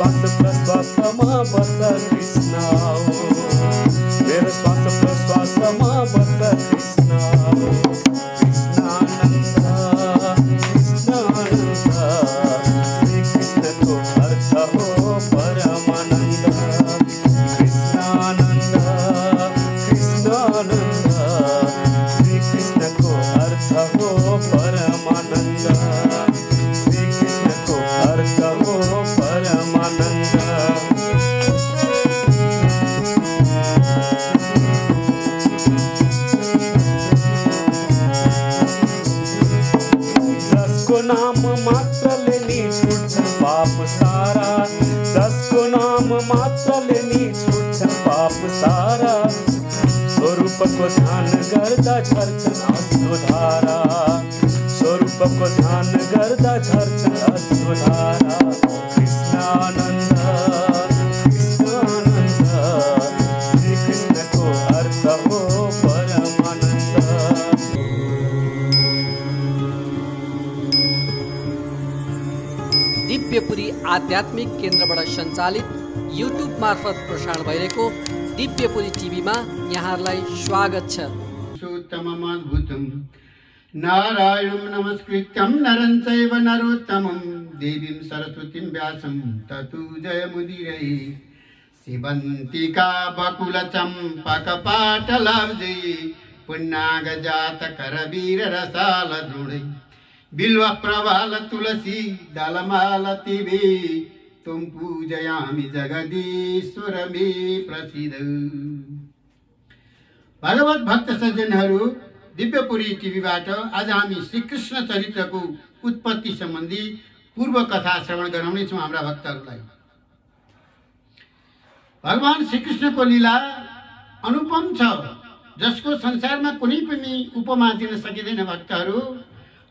श्वास प्रश्वासमा बस कृष्ण हो मेरो श्वास प्रश्वासमा बस कृष्ण हो स्वरूपको ध्यान गर्दा झर्छन् अश्रुधारा स्वरूपको ध्यान गर्दा झर्छन् अश्रुधारा कृष्णानन्द कृष्णानन्द श्री कृष्णको अर्थ हो परमानन्द। दिव्यपुरी आध्यात्मिक केन्द्रबाट सञ्चालित युट्युब मार्फत प्रसारण भइरहेको दिव्यपुरी टिभीमा यहाँहरूलाई स्वागत छ। उत्तममद्भुतं नारायणं नमस्कृत्यं नरं चैव नरोत्तमं देवीं सरस्वतीं व्यासं ततो जयमुदीरये शिवन्तिका बकुलचम्पकपाटलाब्जै पुन्नागजातकरवीररसालद्रुढै बिल्वप्रवाल तुलसी दलमालतिभि तुम पूजयामि जगदीश्वर मे प्रसिद्ध। भगवत भक्त सज्जनहरू, दिव्यपुरी टिभीबाट आज हामी श्रीकृष्ण चरित्रको उत्पत्ति सम्बन्धी पूर्व कथा श्रवण गराउनेछौँ हाम्रा भक्तहरूलाई। भगवान श्रीकृष्णको लीला अनुपम छ, जसको संसारमा कुनै पनि उपमा दिन सकिँदैन। भक्तहरू,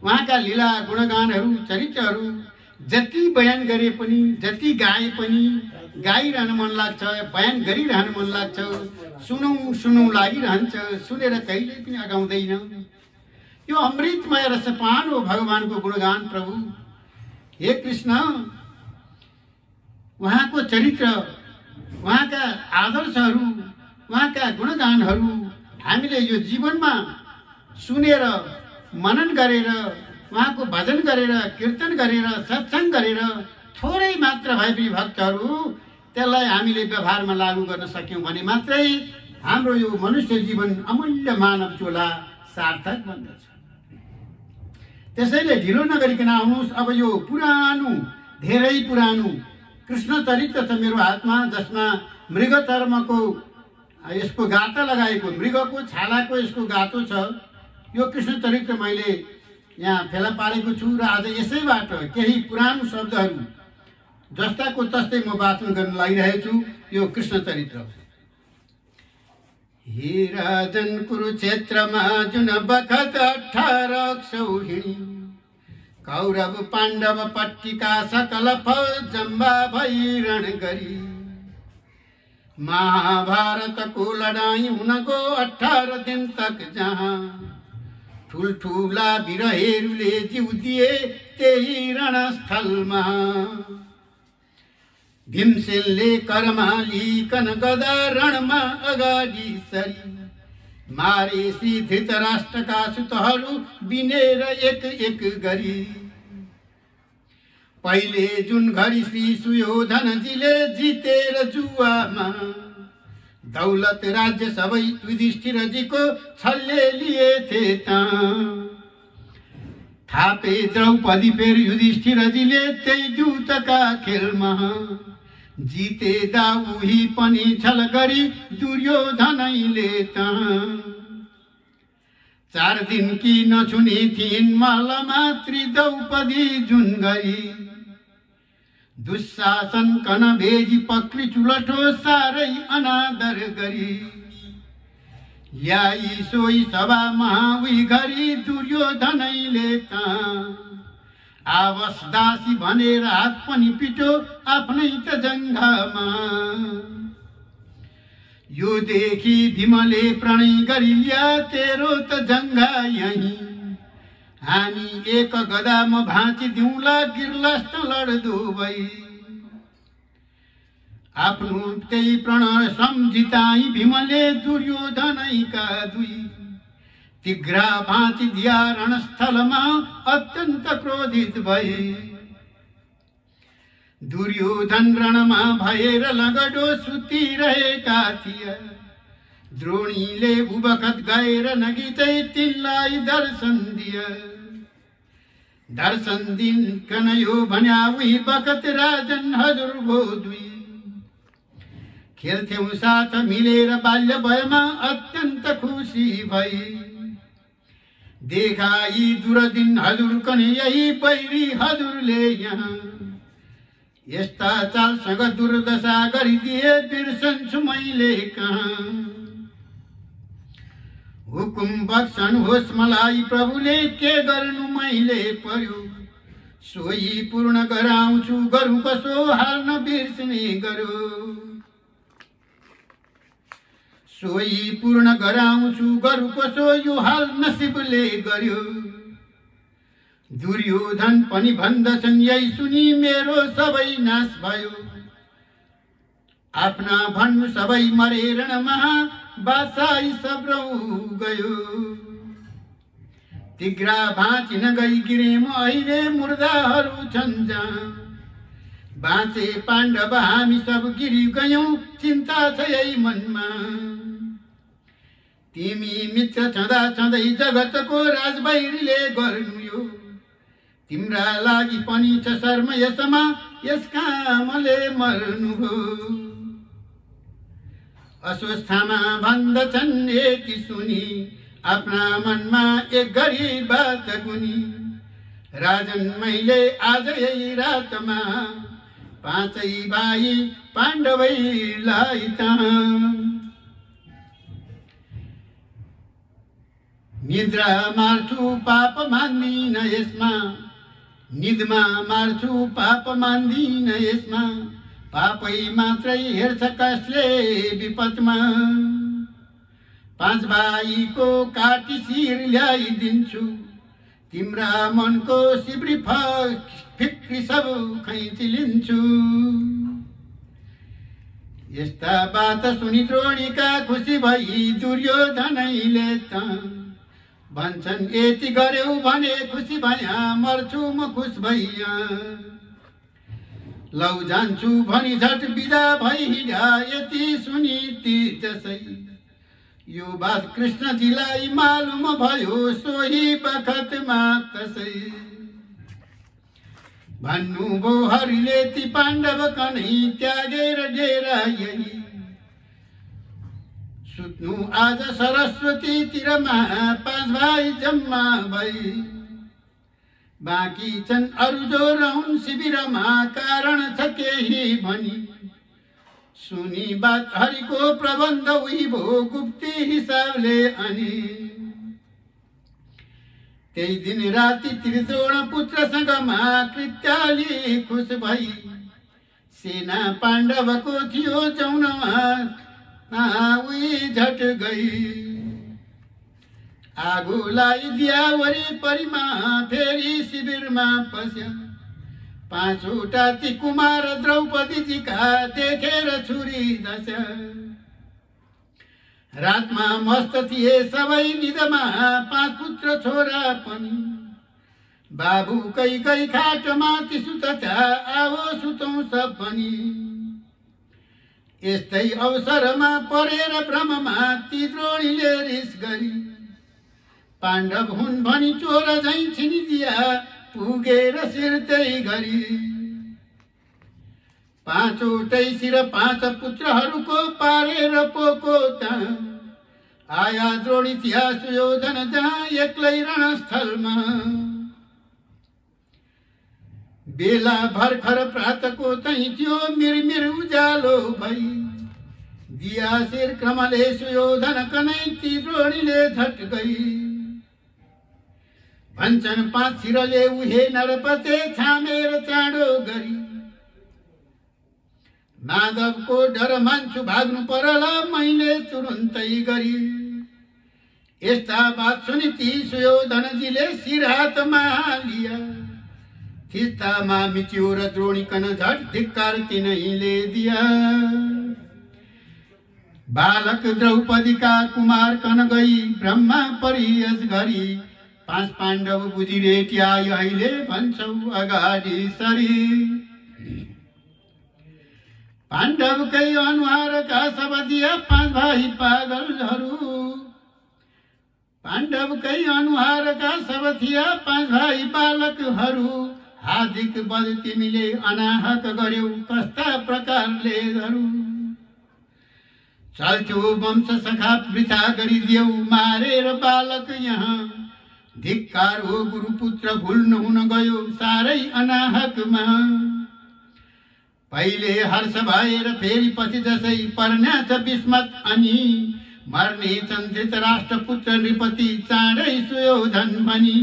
उहाँका लीला गुणगानहरू चरित्रहरू जति बयान गरे पनि, जति गाए पनि गाइरहन मन लाग्छ, बयान गरिरहन मन लाग्छ, सुनौँ सुनौँ लागिरहन्छ, सुनेर कहिले पनि अगाउँदैन। यो अमृतमय रसपान हो भगवानको गुणगान। प्रभु हे कृष्ण, उहाँको चरित्र, उहाँका आदर्शहरू, उहाँका गुणगानहरू हामीले यो जीवनमा सुनेर मनन गरेर, उहाँको भजन गरेर, कीर्तन गरेर, सत्संग गरेर थोरै मात्र भए पनि भक्तहरू त्यसलाई हामीले व्यवहारमा लागू गर्न सक्यौँ भने मात्रै हाम्रो यो मनुष्य जीवन अमूल्य मानव चोला सार्थक बन्दछ। त्यसैले ढिलो नगरिकन आउनुहोस्। अब यो पुरानो, धेरै पुरानो कृष्ण चरित्र छ मेरो हातमा, जसमा मृग चर्मको यसको गाता लगाएको, मृगको छालाको यसको गातो छ। यो कृष्ण चरित्र मैले यहाँ फेला पारेको छु र आज यसैबाट केही पुरानो शब्दहरू जस्ताको तस्तै म वाचन गर्न लागिरहेको छु। यो कृष्ण चरित्र। हे राजन, कुरुक्षेत्रमा जुन बखत 18 सौहिणी कौरव पाण्डव पट्टिका सकल फौज जम्बा भई रण गरी महाभारतको लडाईं हुन गो 18 दिन तक जहाँ ठुल्ठुला वीरहरूले जीव दिए त्यही रणस्थलमा भीमसेनले करमा लिकन गदा रणमा अगाडि सरी मारे श्री धृतराष्ट्रका सुतहरू बिनेर एक एक गरी। पहिले जुन घडी श्री सुयोधनजीले जितेर जुवामा दौलत राज्य सबै युधिष्ठिरजीको छल्ले लिएथे त थापे द्रौपदी फेरि युधिष्ठिरजीले त्यही दूतका खेलमा जिते दाउही पनि छल गरी दुर्योधनैले त 4 दिन कि नछुने थिइन् मल्लमा त्रिद्रौपदी जुन गरी दुशासन कन भेजी पक्री चुलठो सारै अनादर गरी ल्याई सोही सभामा उही घरी दुर्योधनैले त आवस दासी भनेर हात पनि पिटो आफ्नै त जङ्घामा। यो देखि भीमले प्रणय गरी ल्या तेरो त जङ्घा यही हामी एक गदामा भाँची दिउँला गिर्लस्त लड्दो भई आफ्नो त्यही प्रण सम्झिताई भीमले दुर्योधनैका दुई तिग्रा भाँची दिया रणस्थलमा अत्यन्त क्रोधित भए। दुर्योधन रणमा भएर लगडो सुतिरहेका थिए। द्रोणीले उबखत गएर नगीतै तिनलाई दर्शन दिए। दर्शन दिनकन यो भन्या उही बखत राजन हजुर भो दुई। खेल्थ्यौं साथ मिलेर बाल्य भएमा अत्यन्त खुसी भई। देखा यी दुर्दिन हजुर कने यही बैरी हजुरले यहाँ। यस्ता चालसँग दुर्दशा गरिदिए बिर्सन्छु मैले कहाँ। हुकुम बक्सनुहोस् मलाई प्रभुले के गर्नु मैले पर्यो। सोही पूर्ण गराउँछु गरौँ कसो हाल नबिर्सने गर्यो। सोही पूर्ण गराउँछु गरौँ कसो यो हाल नसिबले गर्यो। दुर्योधन पनि भन्दछन् यही सुनि मेरो सबै नाश भयो। आफ्ना भन्नु सबै मरे रणमा बासाई सब्रौ गयो। तिग्रा भाँची नगई गिरेम अहिले मुर्दाहरू छन् जहाँ। बाँचे पाण्डव हामी सब गिरी गयौं चिन्ता छ यही मनमा। तिमी मित्र छँदा छँदै जगतको राजभैरीले गर्नु यो। तिम्रा लागि पनि छ शर्म यसमा यस कामले मर्नु हो। अस्वस्थमा भन्दछन् यति सुनि आफ्ना मनमा एक गरी बात गुनी। राजन मैले आज यही रातमा पाँचै भाइ पाण्डवैलाई तहाँ। निद्रा मार्छु पाप मान्दिन यसमा। निदमा मार्छु पाप मान्दिन यसमा। पापै मात्रै हेर्छ कसले विपदमा। पाँच भाइको काटी शिर ल्याइदिन्छु। तिम्रा मनको सिब्री फिक्री सब खैँचिलिन्छु। यस्ता बात सुनि द्रोणीका खुसी भई दुर्योधनैले त भन्छन् यति गर्यौ भने खुसी भया मर्छु म खुस भइया। लौ जान्छु भनी झट बिदा भई हिँडा यति सुनि ती त्यसै। यो बात कृष्णजीलाई मालुम भयो सोही बखतमा तसै। भन्नुभयो हरिले ती पाण्डव कनै त्यागेर डेरा यही। सुत्नु आज सरस्वती तिरमा पाँच भाइ जम्मा भई। बाँकी छन् अरू जो रहन् शिविरमा कारण छ केही भनी। सुनि बात हरिको प्रबन्ध उही भो गुप्ती हिसाबले अनि। त्यही दिन राति त्रिद्रोण पुत्रसँगमा कृत्याली खुस भई। सेना पाण्डवको थियो जौनमा उही झट गई। आगो लगाइदिया वरिपरिमा फेरि शिविरमा पस्या। पाँचवटा ती कुमार द्रौपदीजीका देखेर छुरी दस्या। रातमा मस्त थिए सबै निदमा पाँच पुत्र छोरा पनि। बाबु कै खाटमा ती सुतचा आवो सुतौं सब पनि। यस्तै अवसरमा परेर भ्रममा ती द्रोणीले रिस गरी। पाण्डव हुन् भनी चोर झैं छिनिदिया पुगेर सिर्तै गरी। पाँचवटै शिर पाँच पुत्रहरूको पारेर पोको त आया द्रोणी थिया सुयोधन जहाँ एक्लै रणस्थलमा। बेला भर्खर प्रातको तै थियो मिरमिर उज्यालो भई। दिया शिर क्रमले सुयोधन कनै ती द्रोणीले झट गई। भन्छन् पाँच शिरले उहे नरपते छामेर चाँडो गरी। माधवको डर मान्छु भाग्नु परला मैले तुरुन्तै गरी। यस्ता बात सुनि ती सुयोधनजीले शिर हातमा लिया। खिस्तामा मिच्यो र द्रोणीकन झट धिक्कार तिनैले दिया। बालक द्रौपदीका कुमार कन गई ब्रह्मा परी यस घरी। 5 पाण्डव बुझिरेटिया अहिले भन्छौ अगाडि सरी। पाण्डवकै अनुहारका सबदिया 5 भाइ पागलहरू। पाण्डवकै अनुहारका सबथिया 5 भाइ बालकहरू। हार्दिक बल तिमीले अनाहक गर्यौ कस्ता प्रकारले धरू। चल्थ्यो वंश सखा वृथा गरिदेऊ मारेर बालक यहाँ। धिक्कार हो गुरुपुत्र भुल्नु हुन गयो सारै अनाहकमा। पहिले हर्ष भएर फेरि पछि जसै पर्ण्याछ विस्मत अनि। मर्ने छन् धृतराष्ट्र पुत्र नृपति चाँडै सुयोधन भनी।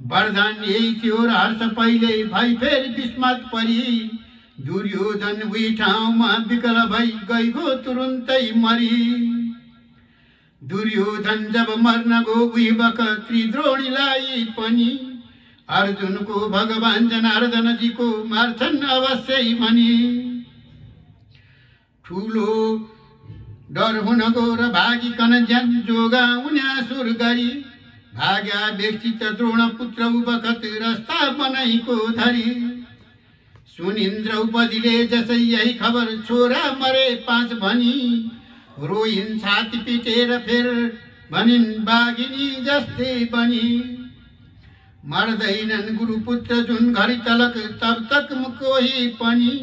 वरदान यही थियो र हर्ष पहिले भई फेरि विस्मत परी। दुर्योधन उही ठाउँमा विकल भई गइगो तुरुन्तै मरी। दुर्योधन जब मर्न गो उही बखत त्रिद्रोणीलाई पनि। अर्जुनको भगवान जनार्दनजीको मार्छन् अवश्यै भनी। ठुलो डर हुन गो र भागिकन ज्यान जोगाउने आसुर गरी। भाग्या व्यक्तित द्रोण पुत्र बखत रस्ता बनाइको धरी। सुनिन् द्रौपदीले जसै यही खबर छोरा मरे 5 भनी। रोइन् छाती पिटेर फेर भनिन् बाघिनी जस्तै बनी। मर्दैनन् गुरुपुत्र जुन घरी तलक तब तक कोही पनि।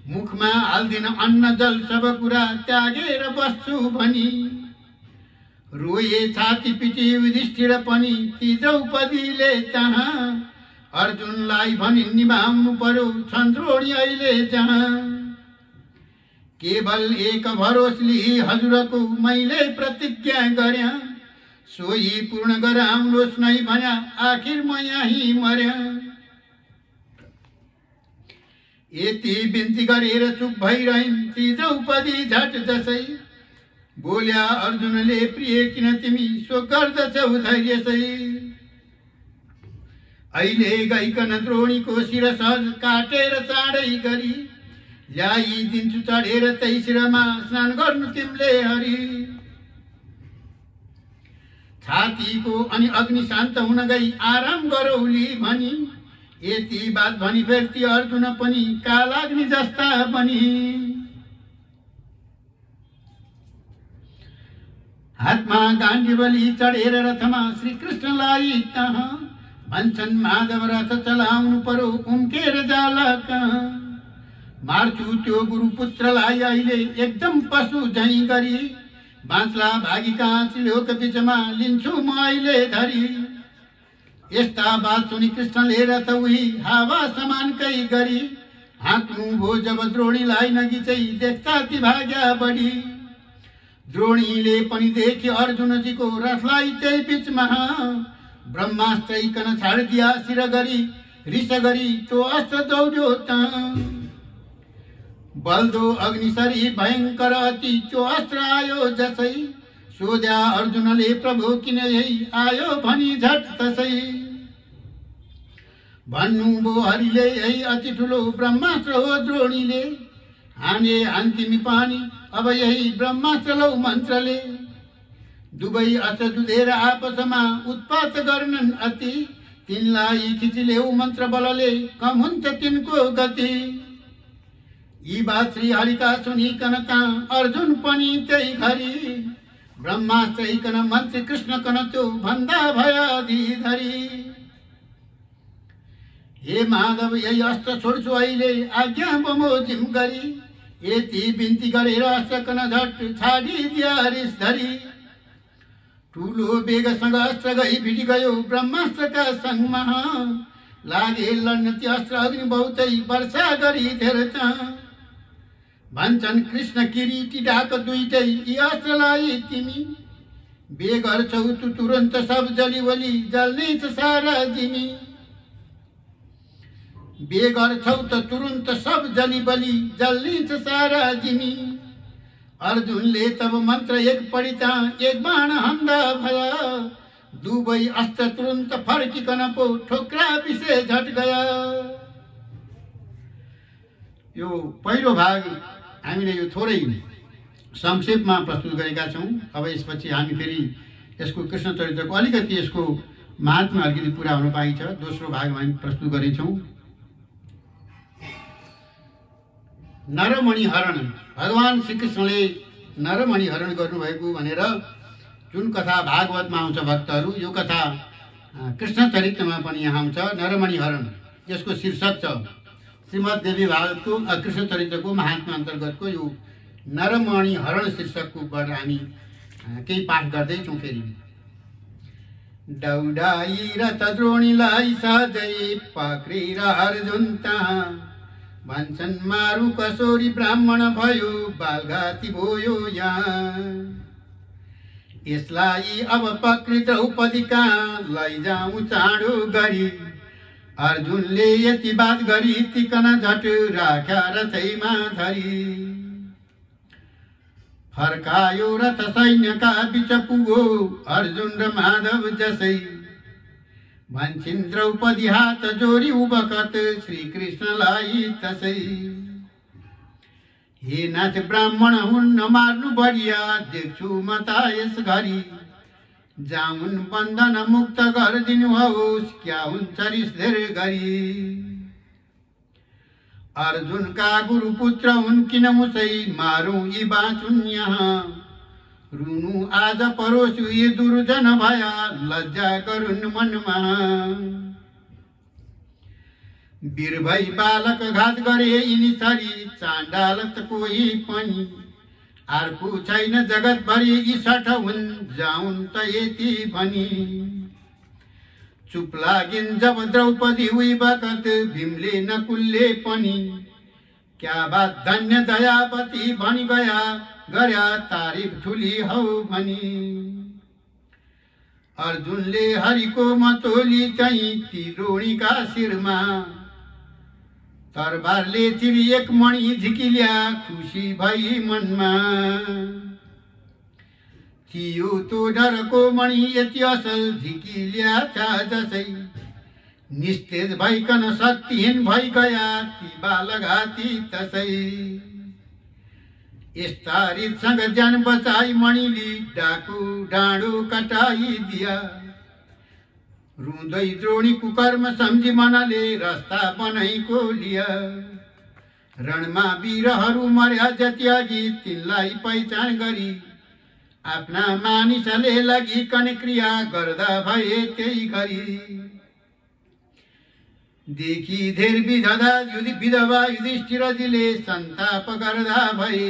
मुखमा हाल्दिन अन्न जल सब कुरा त्यागेर बस्छु भनी। रोए छाती पिटी युधिष्ठिर पनि ती द्रौपदीले त्यहाँ। अर्जुनलाई भनिन् निभाउनु पर्यो छन् द्रोणी अहिले जहाँ। केवल एक भरोस लिई हजुरको मैले प्रतिज्ञा गर्या। सोही पूर्ण गराउनुहोस् नै भन्या आखिर म यहीँ मर्या। यति बिन्ती गरेर चुप भइरहन् ती द्रौपदी झट जसै। बोल्या अर्जुनले प्रिय किन तिमी सो गर्दछौ धैर्यसै। अहिले गइकन द्रोणीको शिर सहज काटेर चाँडै गरी। ल्याइदिन्छु चढेर तै शिरमा स्नान गर्नु तिमीले हरि। छातीको अनि अग्नि शान्त हुन गई आराम गरौली भनी। यति बात भनी फेरि अर्जुन पनि कालाग्नि जस्ता बनी। हातमा गाण्डीवली चढेर रथमा श्रीकृष्णलाई तहाँ। भन्छन् माधव रथ चलाउनु पर्यो उम्केर जाला कहाँ। मार्छु त्यो गुरुपुत्रलाई अहिले एकदम पशु झैँ गरी। बाँच्ला भागी काँच लोक बिचमा लिन्छु म अहिले धरी। यस्ता बात सुनि कृष्णले रथ उही हावा समानकै गरी। हाँक्नु भो जब द्रोणीलाई नगिचै देख्दा ती भाग्या बढी। द्रोणीले पनि देख्यो अर्जुनजीको रथलाई त्यही बिचमा। ब्रह्मास्त्रैकन छाडिदिया शिर गरी। रिस गरी त्यो अस्त्र दौड्यो त। बल्दो अग्निसरी भयंकर अति त्यो अस्त्र आयो जसै। सोध्या अर्जुनले प्रभु किन यही आयो भनी झट तसै। भन्नु भो हरिले यही अति ठुलो ब्रह्मास्त्र हो द्रोणीले। हाने अन्तिमी पानी अब यही ब्रह्मास्त्र लौ मन्त्रले। दुवै अस्त्र जुधेर आपसमा उत्पात गर्नन् अति। तिनलाई खिचिलेऊ मन्त्र बलले कम हुन्छ तिनको गति। यी बात श्री हरिका सुनिकन अर्जुन पनि त्यही घरी। ब्रह्मास्त्रैकन मन्त्री कृष्ण कन त्यो भन्दा भयाधि धरी। हे माधव यही अस्त्र छोड्छु अहिले आज्ञा बमोजिम गरी। यति बिन्ती गरेर अस्त्र कन झट छाडिदिया रिस धरी। ठुलो वेगसँग अस्त्र गई भिडी गयो ब्रह्मास्त्रका सङ्गमा। लागे लड्न ती अस्त्र अग्नि बहुतै वर्षा गरी धेर। भन्छन् कृष्ण किरीटी ढाक दुईटै यी अस्त्रलाई तिमी। बेगर छौ तु तुरन्त सब जलिवली जल्ने छ सारा जिमी। बेगर छौ त तुरन्त सब जलिबली जल्ने छ सारा जिमी। अर्जुनले तब मन्त्र एक पढिता एक बाण हन्दा भया। दुवै अस्त्र तुरन्त फर्किकन पो ठोक्रा विषय झट गया। यो पहिलो भाग हामीले यो थोरै संक्षेपमा प्रस्तुत गरेका छौँ। अब यसपछि हामी फेरि यसको कृष्ण चरित्रको अलिकति यसको महात्मा अलिकति पुरा हुन पाइन्छ। दोस्रो भागमा हामी प्रस्तुत गरेछौँ। नरमणि हरण, भगवान श्रीकृष्णले नरमणि हरण गर्नुभएको भनेर जुन कथा भागवतमा आउँछ भक्तहरू, यो कथा कृष्ण चरित्रमा पनि यहाँ आउँछ। नरमणि हरण यसको शीर्षक छ। श्रीमद् देवी भागवतको कृष्ण चरित्रको महात्मा अन्तर्गतको यो नरमणि हरण शीर्षककोबाट हामी केही पाठ गर्दैछौँ। फेरि दौडाई रथ द्रोणीलाई सहजै पक्रेर अर्जुन तहाँ, भन्छन् मारु कसोरी ब्राह्मण भयो बालघाती भयो यहाँ। यसलाई अब पक्री द्रौपदी कहाँ लैजाउँ चाँडो गरी, अर्जुनले यति बात गरी तिकन झट राख्या रथैमा धरी। फर्कायो रथ सैन्यका बीच पुगो अर्जुन र माधव जसै, भन्छन् द्रौपदी हात जोरी उबकत श्रीकृष्णलाई तसै। हे नाथ ब्राह्मण हुन्न मार्नु बढिया, देख्छु म त यस घरी, जाउन् बन्धन मुक्त गरिदिनुहोस् क्या हुन्छ रिस धेरै गरी। अर्जुनका गुरुपुत्र हुन् किन मुसै, मारौँ यी बाँचुन् यहाँ, रुनु आज परोसु यी दुर्जन भया, लज्जा गरुन् मनमा। वीर भई बालक घात गरे यिनी छरी, चाण्डाल त कोही पनि, अर्को छैन जगतभरि यी 60 हुन्, जाउन् त यति भनी। चुप लागिन् जब द्रौपदी हुई बखत, भीमले नकुलले पनि, क्या बात धन्य दयापति भनी गया, गर्या तारिफ ठुली हौ भनी। अर्जुनले हरिको मतोली चाहिँ ती द्रोणीका शिरमा, तरबारले चिरी एक मणि झिकिल्या खुसी भई मनमा। थियो तो डरको मणि यति असल झिकिल्या था जसै, निस्तेज भइकन शक्तिहीन भई गया ती बालघाती तसै। यस्ता रितसँग ज्यान बचाई मणिले डाकु डाँडो कटाई दिया। रुँदै द्रोणी कुकर्म सम्झी मनले रस्ता बनाइको लिया। रणमा वीरहरू मर्या जति अघि तिनलाई पहिचान गरी, आफ्ना मानिसले लगिकन क्रिया गर्दा भए त्यही गरी। देखि धेर विधवा युधिष्ठिरजीले सन्ताप गर्दा भए,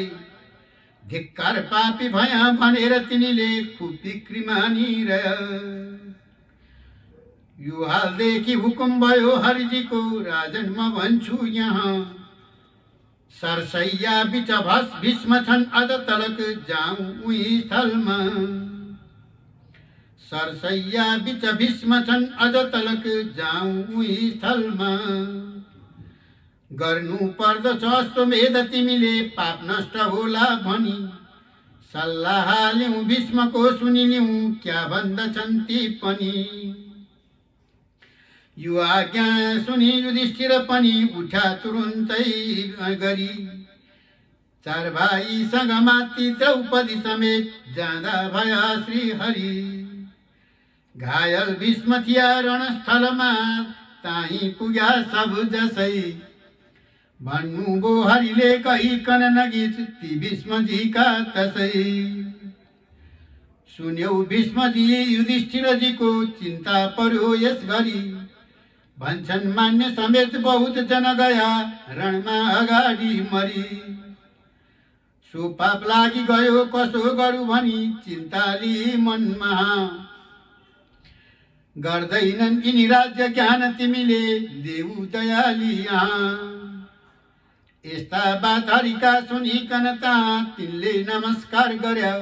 धिक्कार पापी भया भनेर तिनीले खुब बिक्री मानिरह। यो हालदेखि हुकुम भयो हरिजीको, राजन म भन्छु यहाँ, सरसैया बिच भीष्म छन् अझ तलक जाउँ उही स्थलमा। सरसैया बिच भीष्म छन् अझ तलक जाउँ उही स्थलमा। गर्नु पर्दछ अश्वमेध तिमीले पाप नष्ट होला भनी, सल्लाह लिउँ भीष्मको सुनिलिउँ क्या भन्दछन् ती पनि। यो आज्ञा सुनि युधिष्ठिर पनि उठा तुरुन्तै गरी, 4 भाइसँग माथि द्रौपदी समेत जाँदा भया श्री हरि। घायल भीष्म थिया रणस्थलमा ताही पुग्या सब जसै, भन्नुभयो हरिले कहिकन नगीत ती भीष्मजीका तसै। सुन्यौ भीष्मजी युधिष्ठिरजीको चिन्ता पर्यो यस घरी, भन्छन् मान्य समेत बहुत जन गया रणमा अगाडि मरी। सो पाप लागि गयो कसो गरौँ भनी चिन्ता लिई मनमा, गर्दैनन् यिनी राज्य ज्ञान तिमीले देऊ दयालिया। यस्ता बात हरिका सुनिकन ता तिनले नमस्कार गर्या,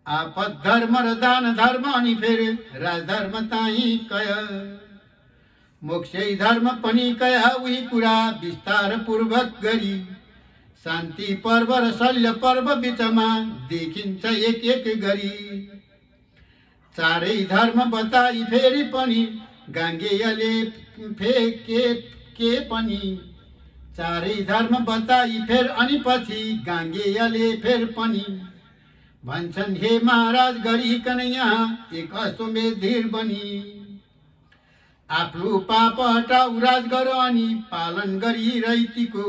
आपद धर्म र दान धर्म अनि फेर राजधर्म ताही कय। मोक्षै धर्म पनि कया उही कुरा विस्तार पूर्वक गरी, शान्ति पर्व र शल्य पर्व बिचमा देखिन्छ एक एक गरी। चारै धर्म बताई फेरि पनि गाङ्गेयले फेके पनि चारै धर्म बताई फेर अनि पछि गाङ्गेयले फेर पनि भन्छन् हे महाराज गरिकन यहाँ एक अश्वमेध धीर बनी आफ्नो पाप हटाउ राज गर अनि पालन गरी रैतीको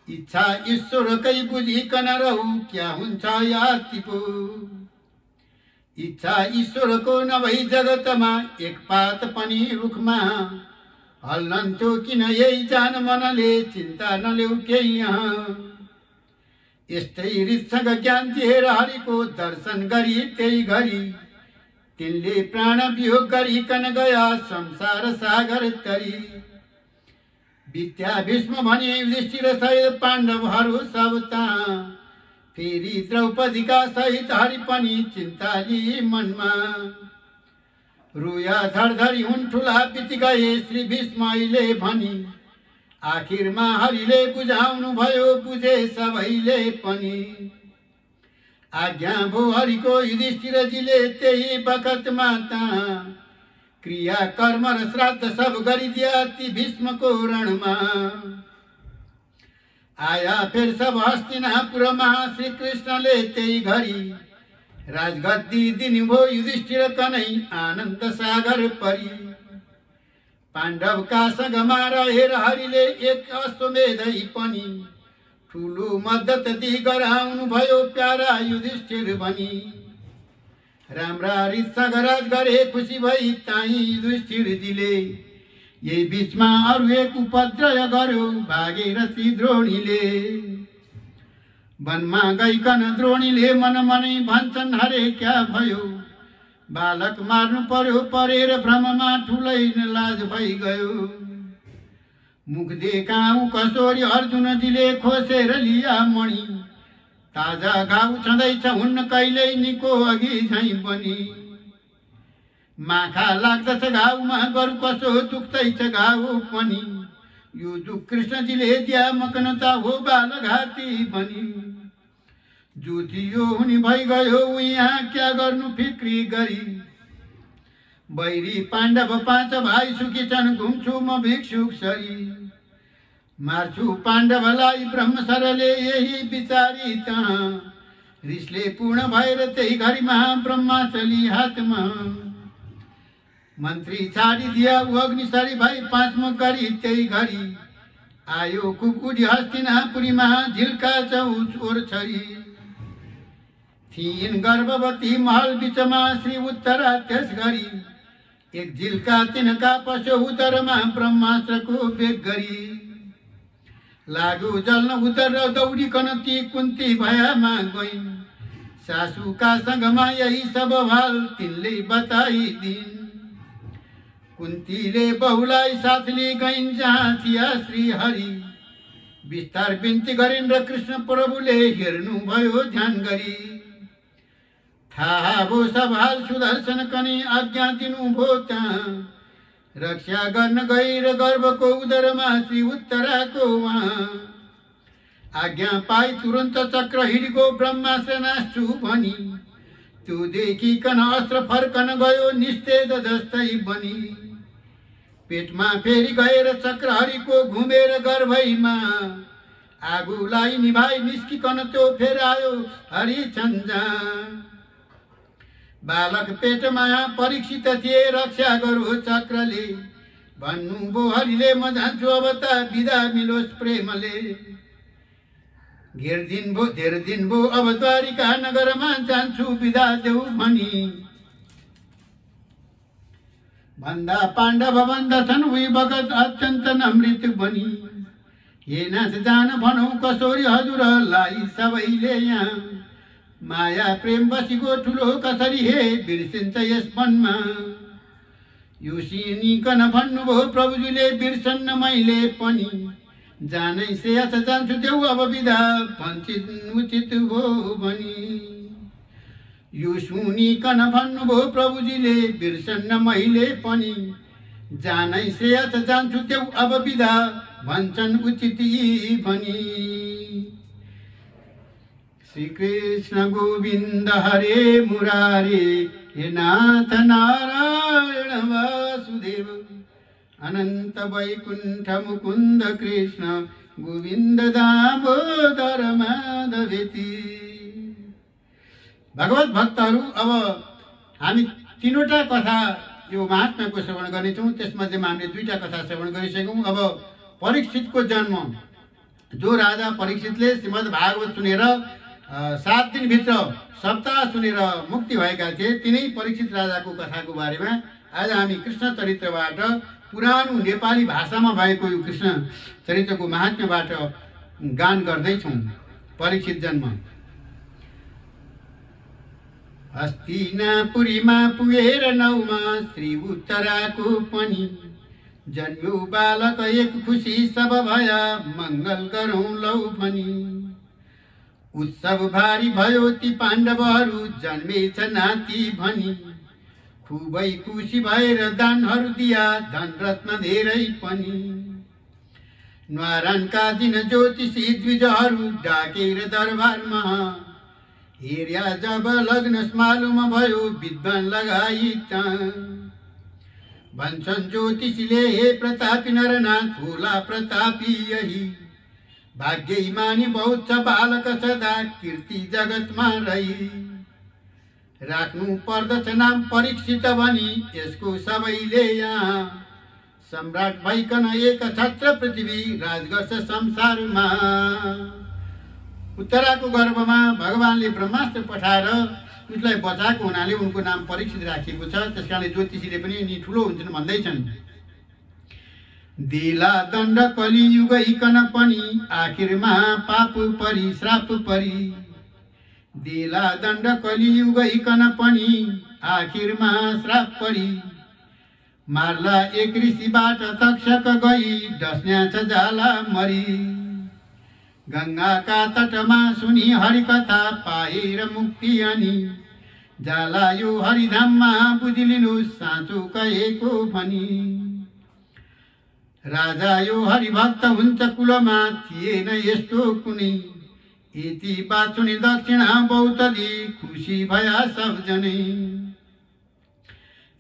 इच्छा ईश्वरकै बुझिकन रहु क्या हुन्छ यातिको इच्छा ईश्वरको नभई जगतमा एक पात पनि रुखमा हल्लन्थ्यो किन यही जान मनले चिन्ता नलेउ केही यहाँ यस्तै हृदसँग ज्ञान दिएर हरिको दर्शन गरी त्यही घरी तिनले प्राण वियोग गरिकन गया संसार सागर तरी विद्या भीष्म भने युधिष्ठिर सहित पाण्डवहरू सब तहाँ फेरि द्रौपदीका सहित हरि पनि चिन्ता लिई मनमा रुया धरधरी हुन् ठुला बिति गए श्री भीष्मले भनी आखिरमा हरिले बुझाउनु भयो बुझे सबैले पनि आज्ञा भो हरिको युधिष्ठिरजीले त्यही बखतमा तहाँ क्रिया कर्म र श्राद्ध सब गरिदिया ती भीष्मको रणमा आया फेर सब हस्तिनापुरमा श्री कृष्णले त्यही घरी राजगद्दी दिनुभयो युधिष्ठिर कनै आनन्द सागर परी पाण्डवका सँगमा रहेर हरिले एक अश्वमेधै पनि ठुलो मद्दत दिई गराउनु भयो प्यारा युधिष्ठिर भनी राम्रा रीतसँग राज गरे खुसी भई ताई युधिष्ठिरजीले यही बीचमा अरू एक उपद्रव गर्यो भागीरथी द्रोणीले वनमा गइकन द्रोणीले मन मनै भन्छन् हरे क्या भयो बालक मार्नु पर्यो परेर भ्रममा ठुलै लाज भइ गयो मुख देखाऊ कसोरी अर्जुनजीले खोसेर लिया मणि ताजा घाउ छँदैछ हुन्न कहिल्यै निको अघि झैँ बनी माखा लाग्दछ घाउमा गरु कसो दुख्दैछ घाउ पनि यो दुख कृष्णजीले दिया मकनता हो बालघाती बनी जुतियो हुने भइ गयो यहाँ क्या गर्नु फिक्री गरी बैरी पाण्डव पाँच भाइ सुखी छन् घुम्छु म भिक्षुक सरी मार्छु पाण्डवलाई ब्रह्मशरले यही विचारी तहाँ रिसले पूर्ण भएर त्यही घरी महाब्रह्मा चली हातमा मन्त्री छाडिदिया अग्निशरी भाइ पाँचमा गरी त्यही घरी आयो कुकुडी हस्तिनापुरीमा झिल्का चौर छरी थिइन् गर्भवती महल बिचमा श्री उत्तरा त्यस घरी एक झिल्का तिनका पस्यो उदरमा ब्रह्मास्त्रको बेग गरी लागु जल्न उदर दौडिकन ती कुन्ती भयामा गइन् सासुका सँगमा यही सब हाल तिनले बताइदिन् कुन्तीले बहुलाई साथले गइन् जहाँ थिया श्री हरि विस्तार बिन्ती गरिन् र कृष्ण प्रभुले हेर्नु भयो ध्यान गरी थाहा भो सब हाल सुदर्शन कने आज्ञा दिनु भो त्यहाँ रक्षा गर्न गएर गर्भको उदरमा श्री उत्तराको वहाँ आज्ञा पाई तुरन्त चक्र हिडको ब्रह्मास्त्र नाच्छु भनी त्यो देखिकन अस्त्र फर्कन गयो निस्तेज जस्तै बनी पेटमा फेरि गएर चक्र हरिको घुमेर गर्भैमा आगोलाई निभाइ निस्किकन त्यो फेर आयो हरिचन्द्र बालक पेटमा परीक्षित थिए रक्षा गरो चक्रले भन्नु भो हरिले म जान्छु अब त बिदा मिलोस् प्रेमले धेर दिन भो अब द्वारिका नगरमा जान्छु बिदा देऊ भनी भन्दा पाण्डव भन्दछन् उही बगत अत्यन्त नमृत बनी हे नाथ जान भनौ कसोरी हजुरलाई सबैले यहाँ माया प्रेम बसीको ठुलो कसरी हे बिर्सिन्छ यस वनमा यो सिनिकन भन्नुभयो प्रभुजीले बिर्सन्न मैले पनि जानै श्रेयस जान्छु देऊ अब बिदा भन्छिन् उचित हो भनी यो सुनिकन भन्नुभयो प्रभुजीले बिर्सन्न मैले पनि जानै श्रेयस जान्छु देऊ अब बिदा भन्छन् उचित भनी श्री कृष्ण गोविंद हरे मुरारी हे नाथ नारायण वासुदेव अनंत वैकुंठ मुकुंद कृष्ण गोविंद दामोदर माधवेति। भगवत भक्तहरू, अब हामी तीनवटा कथा यो महात्म्यको श्रवण गर्नेछौँ। त्यसमध्येमा हामीले दुईटा कथा श्रवण गरिसक्यौँ। अब परीक्षितको जन्म, जो राजा परीक्षितले श्रीमद् भागवत सुनेर 7 दिनभित्र सप्ताह सुनेर मुक्ति भएका थिए, तिनै परीक्षित राजाको कथाको बारेमा आज हामी कृष्ण चरित्रबाट, पुरानो नेपाली भाषामा भएको यो कृष्ण चरित्रको महात्म्यबाट गान गर्दैछौँ। परीक्षित जन्म। हस्तिनापुरीमा पुगेर 9मा श्री उत्तराको पनि जन्म्यो बालक एक खुसी सब भया मङ्गल गरौँ लौ भनी। उत्सव भारी भयो ती पाण्डवहरू जन्मेछ नाति भनी। खुबै खुसी भएर दानहरू दिया धन रत्न धेरै पनि। न्वारानका दिन ज्योतिषी द्विजहरू डाकेर दरबारमा हेर्या जब लग्न मालुम भयो विद्वान लगाई त। भन्छन् ज्योतिषीले हे प्रतापी नरनाथ होला प्रतापी यही। भाग्यमानी बहुत छ बालक सदा कीर्ति जगतमा रही। राख्नु पर्दछ नाम परीक्षित भनी यसको सबैले यहाँ। सम्राट भइकन एक छत्र पृथ्वी राज गर्छ संसारमा। उत्तराको गर्भमा भगवानले ब्रह्मास्त्र पठाएर उसलाई बचाएको हुनाले उनको नाम परीक्षित राखिएको छ। त्यसकारणले ज्योतिषीले पनि नि ठुलो हुन्छन् भन्दैछन्। दिला दण्ड कलियुग इकन पनि आखिरमा पाप परी श्राप परी। दिला दण्ड कलियुग इकन पनि आखिरमा श्राप परी। मार्ला एक ऋषिबाट तक्षक गई डस्न्याछ जाला मरी। गंगाका तटमा सुनि हरिकथा पाएर मुक्ति अनि। जाला यो हरिधाममा बुझिलिनुहोस् साँचो कहेको भनी। राजा यो हरिभक्त हुन्छ कुलमा थिएन यस्तो कुनै। यति बात सुनि दक्षिणा बौद्धले खुसी भया सबजनै।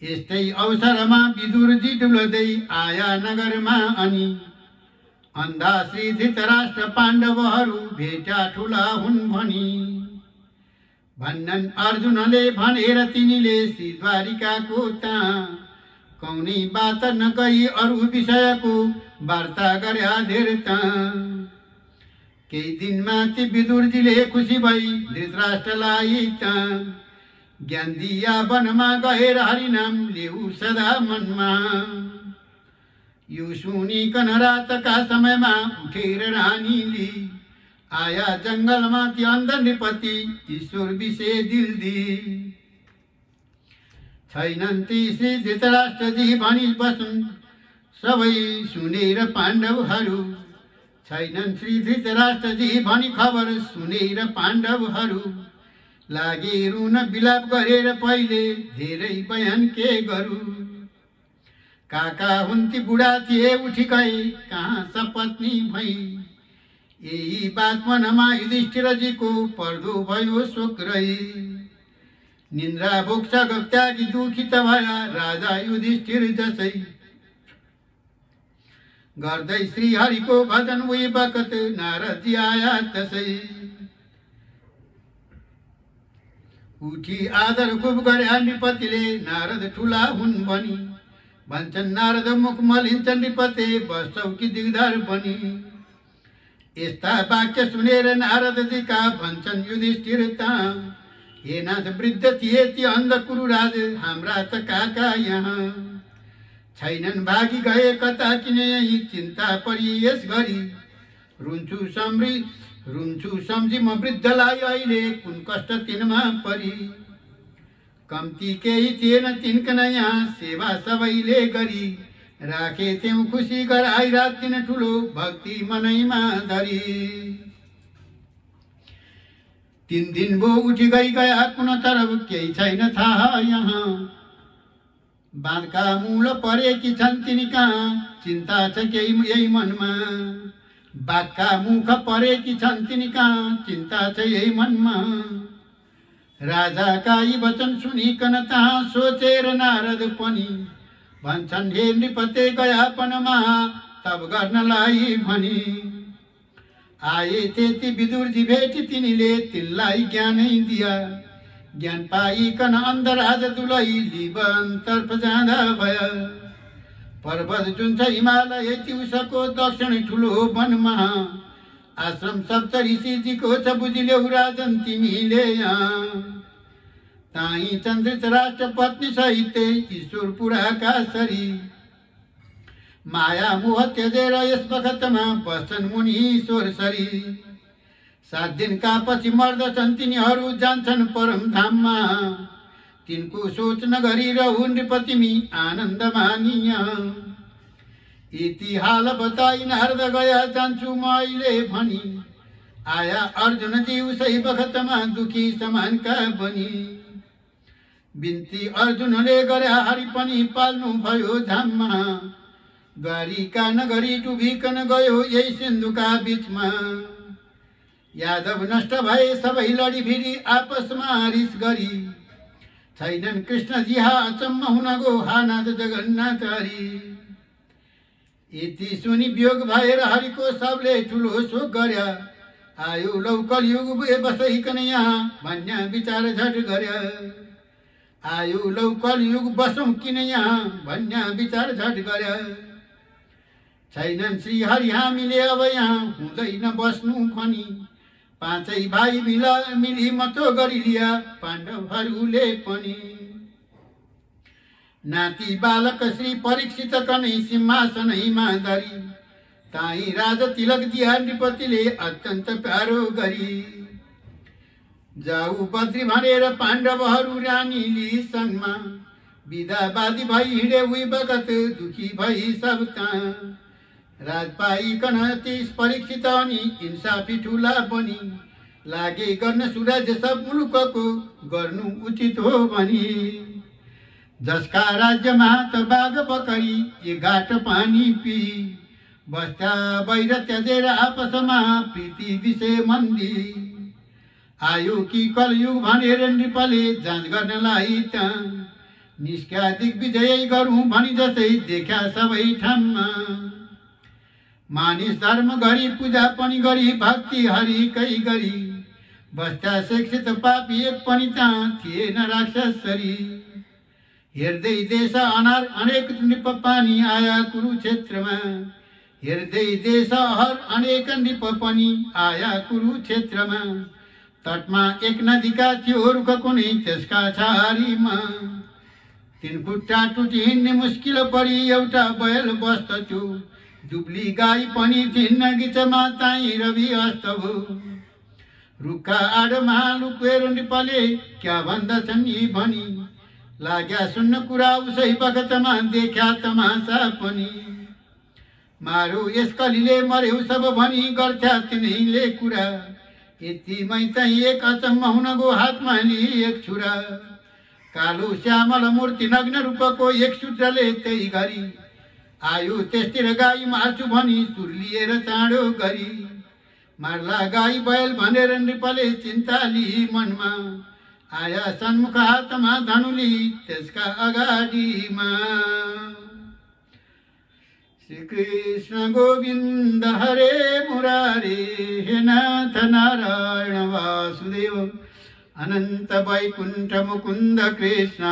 यस्तै अवसरमा विदुरजी डुल्दै आया नगरमा अनि। अन्धा श्री धृतराष्ट्र पाण्डवहरू भेट्या ठुला हुन् भनी। भन्छन् अर्जुनले भनेर तिनीले श्री द्वारिकाको ता। कौनै बात नकही अरू विषयको वार्ता गर्या धेर ता। केही दिनमा ती विदुरजीले खुसी भई धृतराष्ट्रलाई ता। ज्ञान दिया वनमा गएर हरिनाम लेऊ सदा मनमा। यो सुनिकन रातका समयमा उठेर रानीले आया जंगलमा ती अन्ध नृपति ईश्वर विषय दिल दी। छैनन् ती श्री धृतराष्ट्रजी भनी बसुन् सबै सुनेर पाण्डवहरू। छैनन् श्री धृतराष्ट्रजी भनी खबर सुनेर पाण्डवहरू। लागे रुन विलाप गरेर पहिले धेरै बयान के गरू। काका हुन्ती बुढा थिए उठी गए कहाँ सपत्नी भई। यही बात मनमा युधिष्ठिरजीको पर्दो भयो शोक रही। निन्द्रा भोक्छ त्यागी दुखित भया राजा युधिष्ठिर जसै। गर्दै श्री हरिको भजन उही बखत नारदजी आया तसै। उठी आदर खुब गर्या नृपतिले नारद ठुला हुन् भनी। भन्छन् नारद मुख मलिन्छ नृपते बस्छौ कि दिगधार बनी। यस्ता वाक्य सुनेर नारदजीका भन्छन् युधिष्ठिर ता। हे नाथ वृद्ध थिए ती अन्ध कुरुराज हाम्रा त काका यहाँ। छैनन् भागी गए कता किन यही चिन्ता परि यस घरी। रुन्छु सम्झी म वृद्धलाई अहिले कुन कष्ट तिनमा परी। कम्ती केही थिएन तिनकन यहाँ सेवा सबैले गरी। राखे थियौं खुसी गराई रात दिन ठुलो भक्ति मनैमा धरी। 3 दिन भो उठी गया कुन तरफ केही छैन थाहा यहाँ। बाँधका मूल परेकी छन् तिनी कहाँ चिन्ता छ केही यही मनमा। बाघका मुख परेकी छन् तिनी कहाँ चिन्ता छ यही मनमा। राजाका यी वचन सुनिकन तहाँ सोचेर नारद पनि भन्छन् हे नृपते गयापनमा तब गर्नलाई भनी। आए त्यति विदुरजी भेटी तिनीले तिनलाई ज्ञानै दिया। ज्ञान पाइकन अन्धराज दुलही लिबनतर्फ जाँदा भय। पर्वत जुन छ हिमालय उसको दक्षिण ठुलो वनमा आश्रम सप्तऋषिजीको छ बुझिलेउ राजन तिमीले यहाँ। ताई चन्द्रराष्ट्र पत्नी सहित ईश्वर पुराका सरी माया मोह त्यजेर यस बखतमा बस्छन् मुनि ईश्वर सरी। 7 दिनका पछि मर्दछन् तिनीहरू जान्छन् परम धाममा। तिनको सोच नगरी रहु नृपतिमी आनन्द मानिया। यति हाल बताई नारद गया जान्छु म अहिले भनी। आया अर्जुन जी उसै बखतमा दुखी समानका बनी। बिन्ती अर्जुनले गरे हरि पनि पाल्नु भयो धाममा। गरीका नगरी डुबिकन गयो यही सिन्धुका बीचमा। यादव नष्ट भए सबै लडी भिडी आपसमा रिस गरी। छैनन् कृष्णजी अचम्म हुन गो हानाथ जगन्नाथ हरि। यति सुनि वियोग भएर हरिको सबले ठुलो शोक गर्या। आयो लौ कलियुग बसैकन यहाँ भन्ने विचार झट गर्या। आयो लौ कलियुग बसौँ किन यहाँ भन्ने विचार झट गर्या। छैनन् श्री हरि हामीले अब यहाँ हुँदैन बस्नु भनी। 5 भाइ मिली मतो गरिलिया पाण्डवहरूले पनि। नाति बालक श्री परीक्षित कनै सिंहासनैमा धरी। ताई राज तिलक दिया नृपतिले अत्यन्त प्यारो गरी। जाऊ बद्री भनेर पाण्डवहरू रानीली सङ्गमा। विदाबादी भई हिँडे उही बगत दुखी भई सबता। राज पाइकन तीस परीक्षित अनि इन्साफी ठुला बनी। लागे गर्न सुराज सब मुलुकको गर्नु उचित हो भनी। जसका राज्यमा त बाघ बकरी ये घाट पानी पी। बस्दा बाहिर त्यजेर आपसमा प्रीति विषय मन्दी। आयो कि कलयुग भनेर नृपले जाँच गर्नलाई त। निस्क्या दिग्विजय गरौँ भनी जसै देखा सबै ठाउँमा। मानिस धर्म गरी पूजा पनि गरी भक्ति हरिकै गरी। बस्दा शिक्षित पापी एक पनि त्यहाँ थिएन राक्षसरी। हेर्दै देश अनार अनेक नृप पानी आया कुरुक्षेत्रमा। हेर्दै देश हर अनेक नृप पनि आया कुरुक्षेत्रमा। तटमा एक नदीका थियो रुख कुनै त्यसका छारीमा। 3 खुट्टा टुटी हिँड्ने मुस्किल परी एउटा बैल बस्दथ्यो। दुब्ली गाई पनि थिन्न गिचमा ताई रवि अस्त भो। रुखका आडमा लुकेर नृपले क्या भन्दछन् यी भनी। लाग्या सुन्न कुरा उसै बखतमा देखा तमासा पनि। मारो यस कलीले मर्यौ सब भनी गर्थ्या तिनीले कुरा। यतिमै चाहिँ एक अचम्म हुन गो हातमा लिई एक छुरा। कालो श्यामल मूर्ति नग्न रूपको एक सूत्रले त्यही गरी। आयो त्यसतिर गाई मार्छु भनी सुर लिएर चाँडो गरी। मार्ला गाई बैल भनेर नृपले चिन्ता लिई मनमा। आया सन्मुख हातमा धनुली त्यसका अगाडिमा। श्री कृष्ण गोविन्द हरे मुरारे हे नाथ नारायण वासुदेव। अनन्त वैकुण्ठ मुकुन्द कृष्ण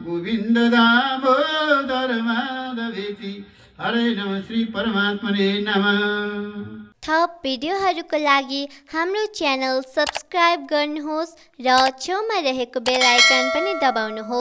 गोविन्द दामोदर माधवेति। हरे नमः श्री परमात्मने नमः। थप भिडियोहरूको लागि हाम्रो च्यानल सब्स्क्राइब गर्नुहोस् र छेउमा रहेको बेल आइकन पनि दबाउनुहोस्।